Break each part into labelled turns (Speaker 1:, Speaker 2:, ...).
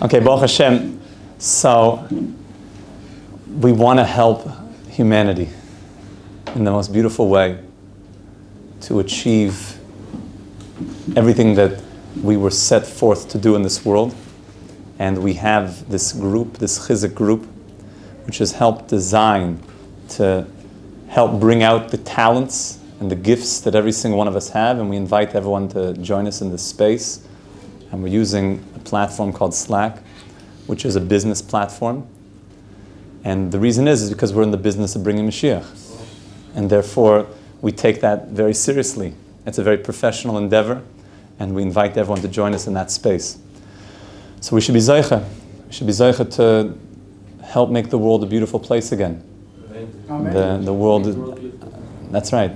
Speaker 1: Okay, Baruch Hashem. So, we want to help humanity in the most beautiful way to achieve everything that we were set forth to do in this world. And we have this group, this Chizuk group, which has helped design to help bring out the talents and the gifts that every single one of us have. And we invite everyone to join us in this space. And we're using a platform called Slack, which is a business platform. And the reason is because we're in the business of bringing Mashiach. And therefore, we take that very seriously. It's a very professional endeavor, and we invite everyone to join us in that space. So we should be Zeicha. We should be Zeicha to help make the world a beautiful place again. The world, that's right.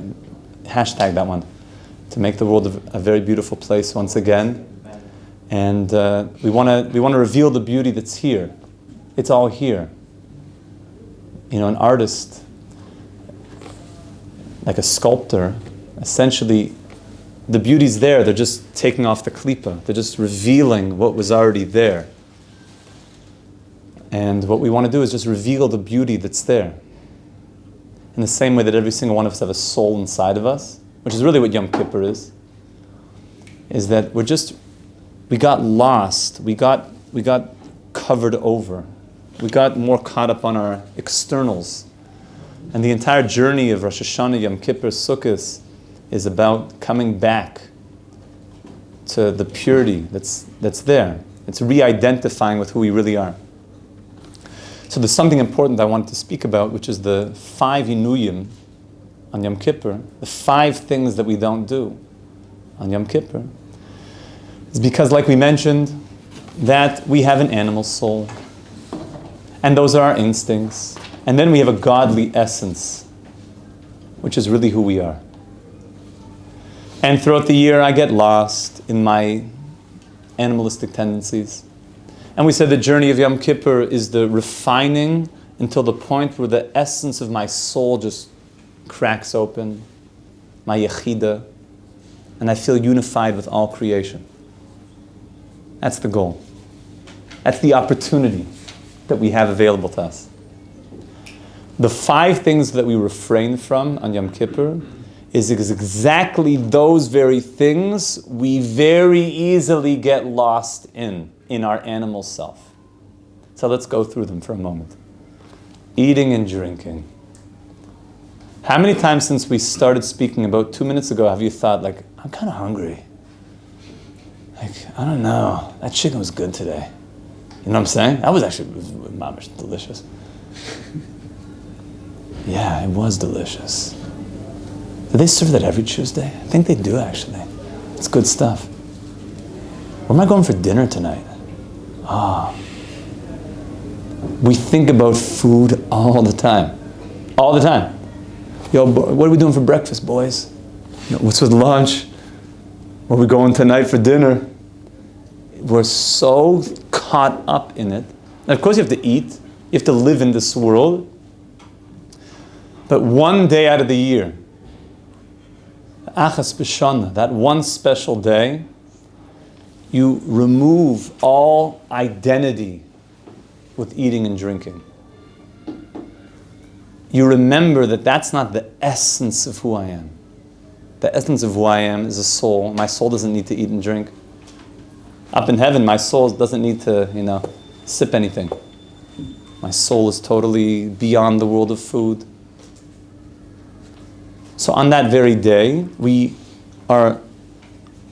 Speaker 1: Hashtag that one. To make the world a very beautiful place once again. And we want to reveal the beauty that's here. It's all here. You know, an artist, like a sculptor, essentially, the beauty's there. They're just taking off the klipa. They're just revealing what was already there. And what we want to do is just reveal the beauty that's there. In the same way that every single one of us have a soul inside of us, which is really what Yom Kippur is that we got lost, we got covered over. We got more caught up on our externals. And the entire journey of Rosh Hashanah, Yom Kippur, Sukkot is about coming back to the purity that's there. It's re-identifying with who we really are. So there's something important I wanted to speak about, which is the 5 Inuyim on Yom Kippur, the 5 things that we don't do on Yom Kippur. It's because, like we mentioned, that we have an animal soul. And those are our instincts. And then we have a godly essence, which is really who we are. And throughout the year, I get lost in my animalistic tendencies. And we said the journey of Yom Kippur is the refining until the point where the essence of my soul just cracks open, my yechida, and I feel unified with all creation. That's the goal. That's the opportunity that we have available to us. The 5 things that we refrain from on Yom Kippur is exactly those very things we very easily get lost in our animal self. So let's go through them for a moment. Eating and drinking. How many times since we started speaking about 2 minutes ago have you thought, like, I'm kind of hungry? Like, I don't know, that chicken was good today. You know what I'm saying? That was actually mamish delicious. Yeah, it was delicious. Do they serve that every Tuesday? I think they do, actually. It's good stuff. Where am I going for dinner tonight? We think about food all the time. All the time. Yo, what are we doing for breakfast, boys? What's with lunch? Where are we going tonight for dinner? We're so caught up in it. And of course you have to eat. You have to live in this world. But one day out of the year, Achas B'Shana, that one special day, you remove all identity with eating and drinking. You remember that that's not the essence of who I am. The essence of who I am is a soul. My soul doesn't need to eat and drink. Up in heaven, my soul doesn't need to, sip anything. My soul is totally beyond the world of food. So on that very day, we are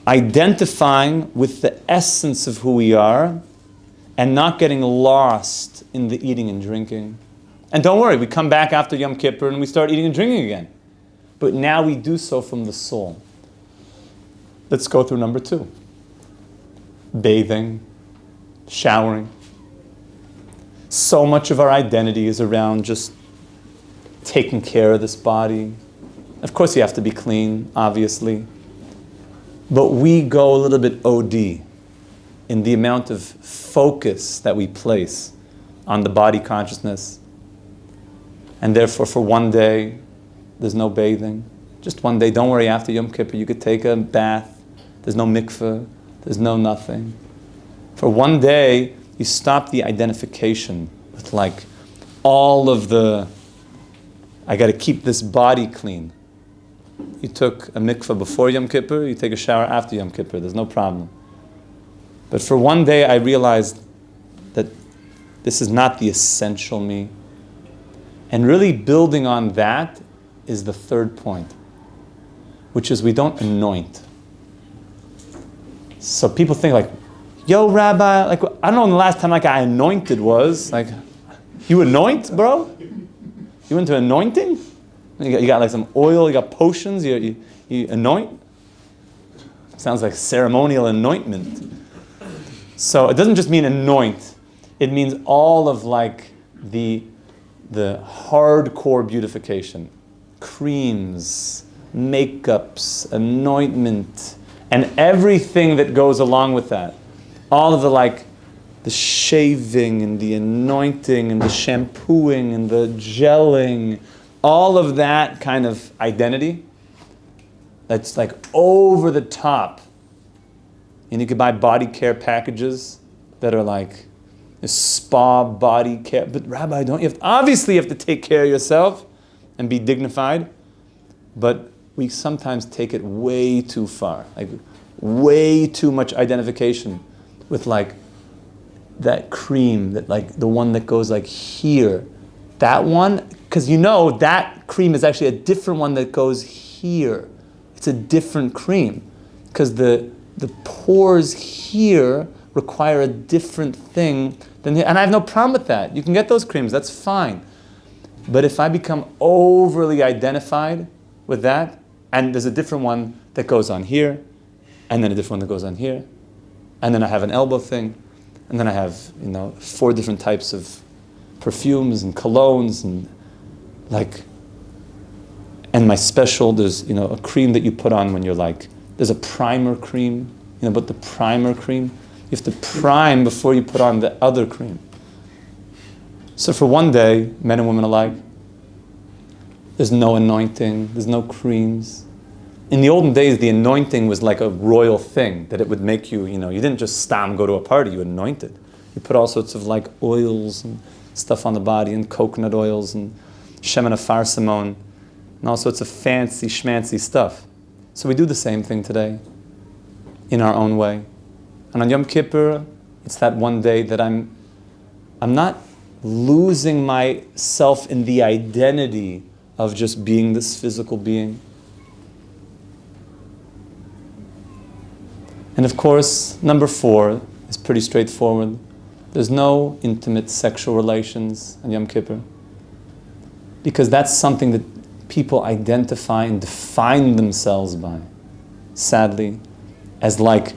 Speaker 1: identifying with the essence of who we are and not getting lost in the eating and drinking. And don't worry, we come back after Yom Kippur and we start eating and drinking again. But now we do so from the soul. Let's go through number 2. Bathing, showering. So much of our identity is around just taking care of this body. Of course you have to be clean, obviously. But we go a little bit OD in the amount of focus that we place on the body consciousness. And therefore for one day, there's no bathing. Just one day, don't worry, after Yom Kippur you could take a bath. There's no mikveh, there's no nothing. For one day, You stop the identification with like all of the, I got to keep this body clean. You took a mikvah before Yom Kippur, you take a shower after Yom Kippur, there's no problem. But for one day I realized that this is not the essential me. And really building on that is the third point, which is we don't anoint. So people think like, yo, Rabbi, like I don't know when the last time like I anointed was. Like, you anoint, bro? You into anointing? You got like some oil, you got potions, you anoint? Sounds like ceremonial anointment. So it doesn't just mean anoint. It means all of like the hardcore beautification. Creams, makeups, anointment, and everything that goes along with that. All of the like the shaving and the anointing and the shampooing and the gelling, all of that kind of identity that's like over the top. And you could buy body care packages that are like a spa body care. But Rabbi, obviously you have to take care of yourself and be dignified. But we sometimes take it way too far. Like way too much identification with like that cream, that like the one that goes like here. That one, because you know that cream is actually a different one that goes here. It's a different cream. Because the pores here require a different thing than here. And I have no problem with that. You can get those creams, that's fine. But if I become overly identified with that, and there's a different one that goes on here, and then a different one that goes on here, and then I have an elbow thing, and then I have, 4 different types of perfumes and colognes and like, and my special, there's, a cream that you put on when you're like, there's a primer cream, but the primer cream, you have to prime before you put on the other cream. So for one day, men and women alike, there's no anointing, there's no creams. In the olden days, the anointing was like a royal thing, that it would make you, you didn't just go to a party, you anointed. You put all sorts of like oils and stuff on the body, and coconut oils, and shemen afarsimon, and all sorts of fancy schmancy stuff. So we do the same thing today, in our own way. And on Yom Kippur, it's that one day that I'm not losing myself in the identity of just being this physical being. And of course, number 4 is pretty straightforward. There's no intimate sexual relations on Yom Kippur, because that's something that people identify and define themselves by, sadly, as like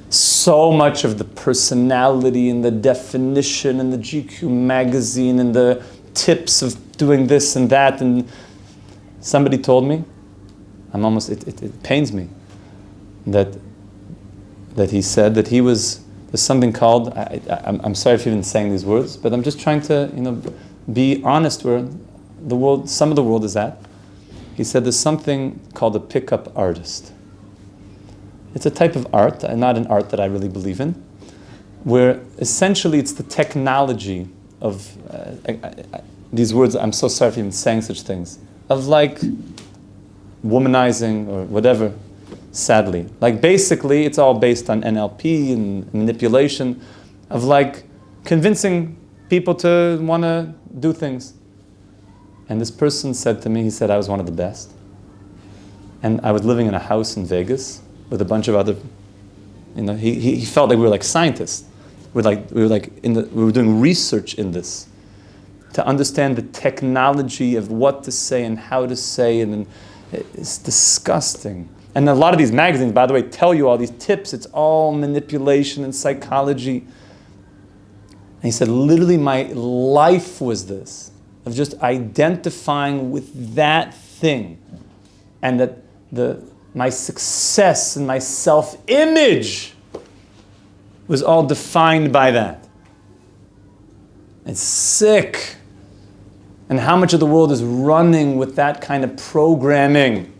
Speaker 1: so much of the personality and the definition and the GQ magazine and the tips of doing this and that. And somebody told me, it pains me, that he said that he was, there's something called, I'm sorry if you've been saying these words, but I'm just trying to be honest where the world, some of the world is at. He said there's something called a pickup artist. It's a type of art, not an art that I really believe in, where essentially it's the technology of, these words, I'm so sorry for even saying such things, of like womanizing or whatever, sadly. Like basically it's all based on NLP and manipulation of like convincing people to want to do things. And this person said to me, he said I was one of the best. And I was living in a house in Vegas with a bunch of other, he felt like we were like scientists. We were doing research in this to understand the technology of what to say and how to say, and it's disgusting. And a lot of these magazines, by the way, tell you all these tips. It's all manipulation and psychology. And he said, literally my life was this, of just identifying with that thing, and that my success and my self-image was all defined by that. It's sick. And how much of the world is running with that kind of programming?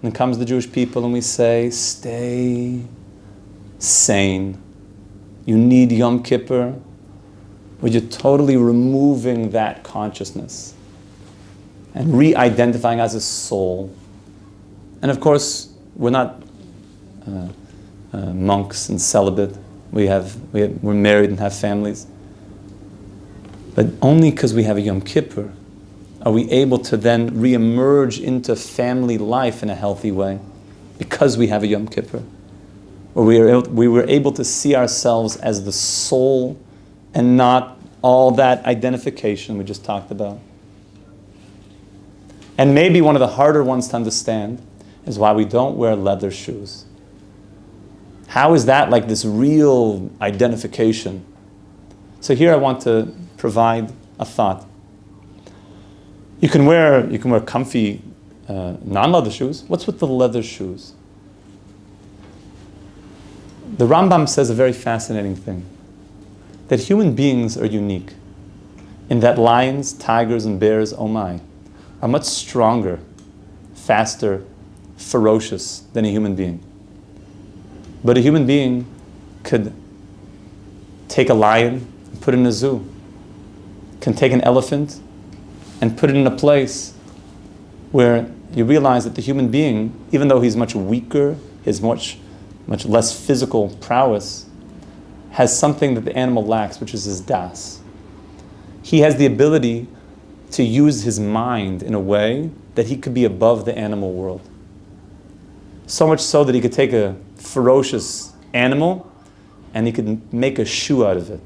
Speaker 1: And comes the Jewish people and we say, stay sane. You need Yom Kippur, where you're totally removing that consciousness and re-identifying as a soul. And of course, we're not monks and celibate. We're married and have families. But only because we have a Yom Kippur are we able to then re-emerge into family life in a healthy way, because we have a Yom Kippur. Where we were able to see ourselves as the soul and not all that identification we just talked about. And maybe one of the harder ones to understand is why we don't wear leather shoes. How is that like this real identification? So here I want to provide a thought. You can wear comfy non-leather shoes. What's with the leather shoes? The Rambam says a very fascinating thing, that human beings are unique in that lions, tigers, and bears, oh my, are much stronger, faster, ferocious than a human being. But a human being could take a lion and put it in a zoo, can take an elephant and put it in a place where you realize that the human being, even though he's much weaker, is much less physical prowess, has something that the animal lacks, which is his das. He has the ability to use his mind in a way that he could be above the animal world. So much so that he could take a ferocious animal and he could make a shoe out of it.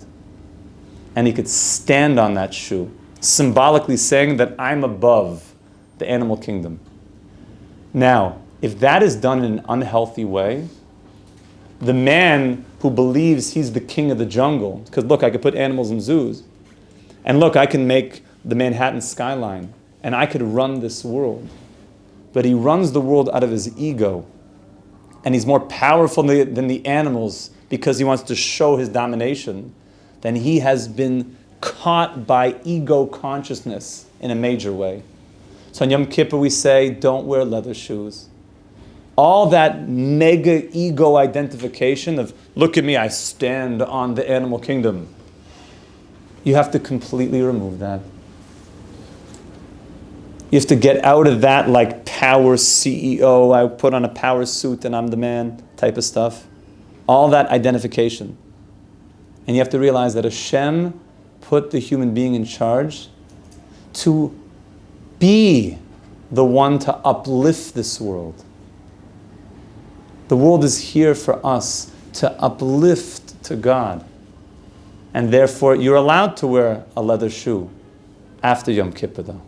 Speaker 1: And he could stand on that shoe, symbolically saying that I'm above the animal kingdom. Now, if that is done in an unhealthy way, the man who believes he's the king of the jungle, because look, I could put animals in zoos, and look, I can make the Manhattan skyline, and I could run this world. But he runs the world out of his ego, and he's more powerful than the animals because he wants to show his domination. Then he has been caught by ego consciousness in a major way. So on Yom Kippur we say, don't wear leather shoes. All that mega ego identification of, look at me, I stand on the animal kingdom. You have to completely remove that. You have to get out of that like power CEO, I put on a power suit and I'm the man type of stuff. All that identification. And you have to realize that Hashem put the human being in charge to be the one to uplift this world. The world is here for us to uplift to God. And therefore, you're allowed to wear a leather shoe after Yom Kippur, though.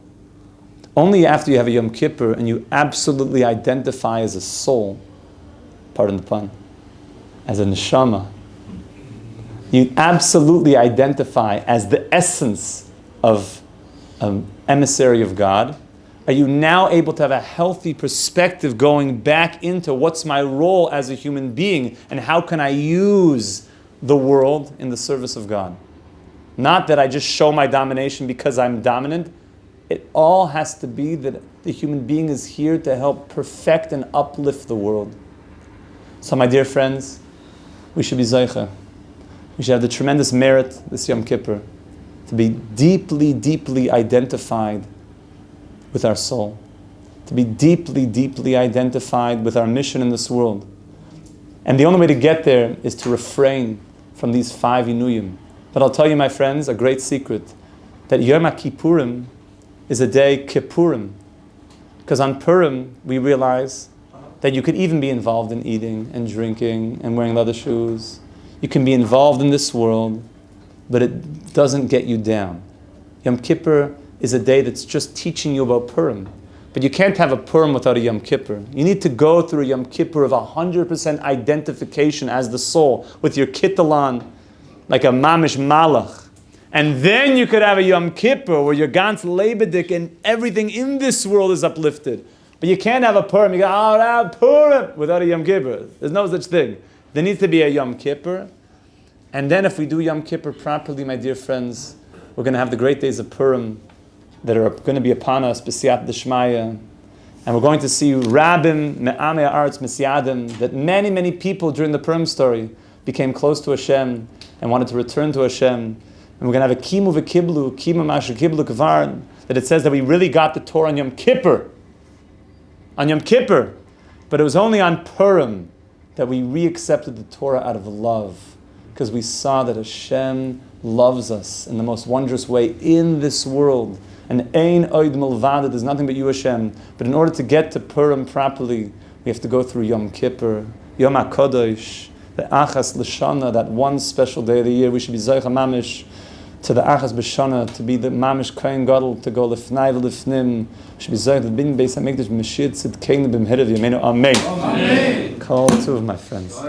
Speaker 1: Only after you have a Yom Kippur and you absolutely identify as a soul, pardon the pun, as a neshama. You absolutely identify as the essence of an emissary of God. Are you now able to have a healthy perspective going back into what's my role as a human being and how can I use the world in the service of God? Not that I just show my domination because I'm dominant. It all has to be that the human being is here to help perfect and uplift the world. So my dear friends, we should be Zeicha. We should have the tremendous merit this Yom Kippur to be deeply, deeply identified with our soul, to be deeply, deeply identified with our mission in this world. And the only way to get there is to refrain from these 5 Inuyim. But I'll tell you, my friends, a great secret, that Yom Kippurim is a day Kippurim. Because on Purim, we realize that you could even be involved in eating and drinking and wearing leather shoes. You can be involved in this world, but it doesn't get you down. Yom Kippur is a day that's just teaching you about Purim. But you can't have a Purim without a Yom Kippur. You need to go through a Yom Kippur of 100% identification as the soul, with your kittel like a mamish malach. And then you could have a Yom Kippur where your gans lebedik and everything in this world is uplifted. But you can't have a Purim. You go, Purim, without a Yom Kippur. There's no such thing. There needs to be a Yom Kippur. And then if we do Yom Kippur properly, my dear friends, we're going to have the great days of Purim that are going to be upon us, b'siyat d'shmaya. And we're going to see Rabbim, Me'amei Ha'aretz Mesyadim, that many, many people during the Purim story became close to Hashem and wanted to return to Hashem. And we're going to have a kimu v'kiblu, kimu masher kiblu kvar, that it says that we really got the Torah on Yom Kippur. On Yom Kippur. But it was only on Purim that we re-accepted the Torah out of love, because we saw that Hashem loves us in the most wondrous way in this world. And ein oid milvada, there's nothing but you, Hashem. But in order to get to Purim properly, we have to go through Yom Kippur, Yom HaKadosh, the Achas L'Shana, that one special day of the year. We should be Zoicha Mamish to the Achas B'Shana, to be the Mamish Kohen Gadol, to go Lifnai V'Lifnim. We should be Zoicha Bin Beis HaMikdash Meshid Tzidkeinu B'Mhirav Yameinu. Amen. Amen. Call two of my friends.